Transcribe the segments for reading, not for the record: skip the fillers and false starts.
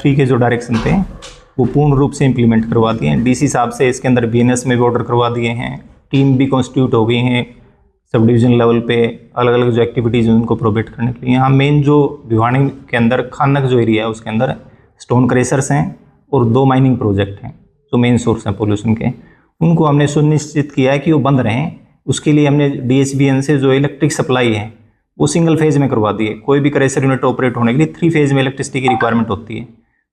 3 के जो डायरेक्शन थे वो पूर्ण रूप से इम्प्लीमेंट करवा दिए हैं। डीसी साहब से इसके अंदर बीएनएस में भी ऑर्डर करवा दिए हैं, टीम भी कॉन्स्टिट्यूट हो गई हैं सब डिवीजन लेवल पे, अलग अलग जो एक्टिविटीज़ हैं उनको प्रोवाइड करने के लिए। यहाँ मेन जो भिवानी के अंदर खानक जो एरिया है उसके अंदर स्टोन क्रेशर्स हैं और 2 माइनिंग प्रोजेक्ट हैं जो मेन सोर्स हैं पोल्यूशन के, उनको हमने सुनिश्चित किया है कि वो बंद रहें। उसके लिए हमने डीएसबीएन से जो इलेक्ट्रिक सप्लाई है वो सिंगल फेज में करवा दी है। कोई भी क्रेशर यूनिट ऑपरेट होने के लिए 3 फेज में इलेक्ट्रिसिटी की रिक्वायरमेंट होती है,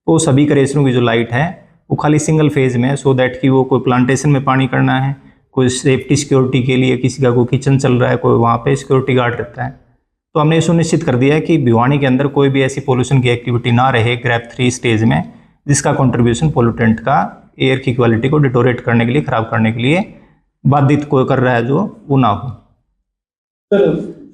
तो सभी क्रेशरों की जो लाइट है वो खाली सिंगल फेज में है, सो दैट कि वो कोई प्लांटेशन में पानी करना है, कोई सेफ्टी सिक्योरिटी के लिए किसी का कोई किचन चल रहा है, कोई वहाँ पे सिक्योरिटी गार्ड रहता है। तो हमने ये सुनिश्चित कर दिया है कि भिवानी के अंदर कोई भी ऐसी पोल्यूशन की एक्टिविटी ना रहे ग्रेप 3 स्टेज में जिसका कंट्रीब्यूशन पोल्यूटेंट का एयर की क्वालिटी को डिटोरेट करने के लिए, खराब करने के लिए बाधित कोई कर रहा है जो वो ना हो।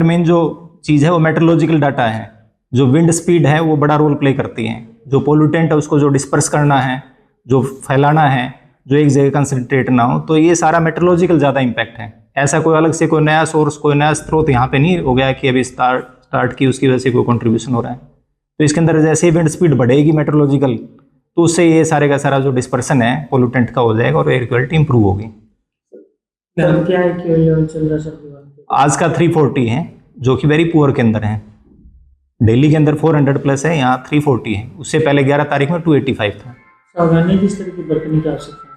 मेन जो चीज़ है वो मेट्रोलॉजिकल डाटा है, जो विंड स्पीड है वो बड़ा रोल प्ले करती है, जो पोल्यूटेंट है उसको जो डिस्पर्स करना है, जो फैलाना है, जो एक जगह कंसंट्रेट ना हो, तो ये सारा मेट्रोलॉजिकल ज़्यादा इम्पैक्ट है। ऐसा कोई अलग से कोई नया सोर्स, कोई नया स्रोत यहाँ पे नहीं हो गया कि अभी स्टार्ट की उसकी वजह से कोई कंट्रीब्यूशन हो रहा है। तो इसके अंदर जैसे ही विंड स्पीड बढ़ेगी मेट्रोलॉजिकल, तो उससे ये सारे का सारा जो डिस्पर्सन है पोल्यूटेंट का हो जाएगा और एयर क्वालिटी इंप्रूव होगी। क्या है कि लेवल चल रहा है आज का 340 है जो कि वेरी पुअर के अंदर है। दिल्ली के अंदर 400 प्लस है, यहाँ 340 है। उससे पहले 11 तारीख में 285 था। सावधानी किस तरह की बरतने की आवश्यकता है?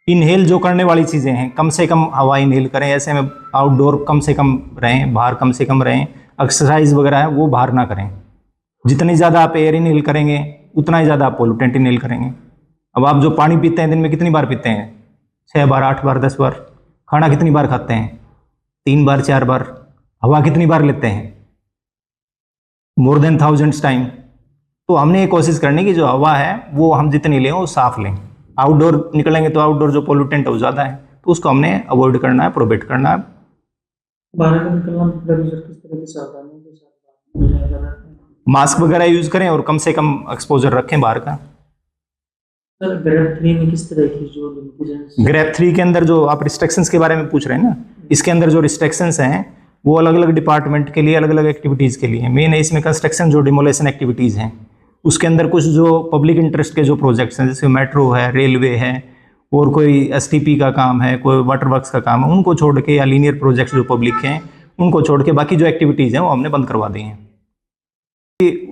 इनहेल जो करने वाली चीज़ें हैं, कम से कम हवा इनहेल करें, ऐसे में आउटडोर कम से कम रहें, बाहर कम से कम रहें। एक्सरसाइज वगैरह है वो बाहर ना करें। जितनी ज़्यादा आप एयर इनहेल करेंगे उतना ही ज़्यादा आप पोल्यूटेंट इनहेल करेंगे। अब आप जो पानी पीते हैं दिन में कितनी बार पीते हैं? 6 बार, 8 बार, 10 बार। खाना कितनी बार खाते हैं? 3 बार, 4 बार। हवा कितनी बार लेते हैं? More than thousands time. तो हमने ये कोशिश करनी कि जो हवा है वो हम जितनी लें वो साफ लें। आउटडोर निकलेंगे तो आउटडोर जो पोल्यूटेंट है वो ज़्यादा है, तो उसको हमने अवॉइड करना है, प्रोवाइड करना है। बाहर निकलना किस तरह की सावधानी के साथ मास्क वगैरह यूज़ करें और कम से कम एक्सपोजर रखें बाहर का। सर ग्रेप 3 में किस तरह की जो लिमिटेशंस? ग्रेप 3 के अंदर जो आप रिस्ट्रिक्शंस के बारे में पूछ रहे हैं ना, इसके अंदर जो रिस्ट्रिक्शंस हैं वो अलग अलग डिपार्टमेंट के लिए, अलग अलग एक्टिविटीज़ के लिए। मेन है इसमें कंस्ट्रक्शन जो डिमोलेशन एक्टिविटीज़ हैं, उसके अंदर कुछ जो पब्लिक इंटरेस्ट के जो प्रोजेक्ट्स हैं जैसे मेट्रो है, रेलवे है, और कोई एसटीपी का काम है, कोई वाटर वर्क्स का काम है, उनको छोड़ के, या लीनियर प्रोजेक्ट्स जो पब्लिक हैं उनको छोड़ के बाकी जो एक्टिविटीज़ हैं वो हमने बंद करवा दी हैं।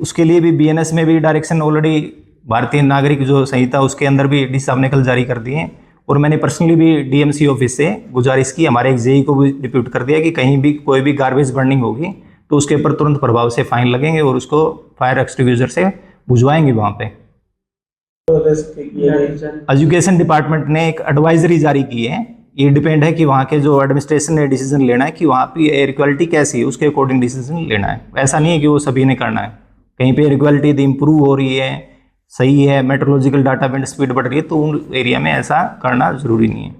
उसके लिए भी बीएनएस में भी डायरेक्शन ऑलरेडी भारतीय नागरिक जो संहिता उसके अंदर भी डी साहब ने कल जारी कर दिए हैं, और मैंने पर्सनली भी डीएमसी ऑफिस से गुजारिश की, हमारे एक जेई को भी डिप्यूट कर दिया कि कहीं भी कोई भी गार्बेज बर्निंग होगी तो उसके ऊपर तुरंत प्रभाव से फाइन लगेंगे और उसको फायर एक्सटिंग्विशर से बुझवाएंगे वहाँ पे। एजुकेशन डिपार्टमेंट ने एक एडवाइजरी जारी की है। ये डिपेंड है कि वहाँ के जो एडमिनिस्ट्रेशन ने डिसीजन लेना है कि वहाँ पे एयर क्वालिटी कैसी है, उसके अकॉर्डिंग डिसीजन लेना है। ऐसा नहीं है कि वो सभी ने करना है। कहीं पे एयर क्वालिटी यदि इंप्रूव हो रही है, सही है, मेट्रोलॉजिकल डाटा विंड स्पीड बढ़ रही है, तो उन एरिया में ऐसा करना ज़रूरी नहीं है।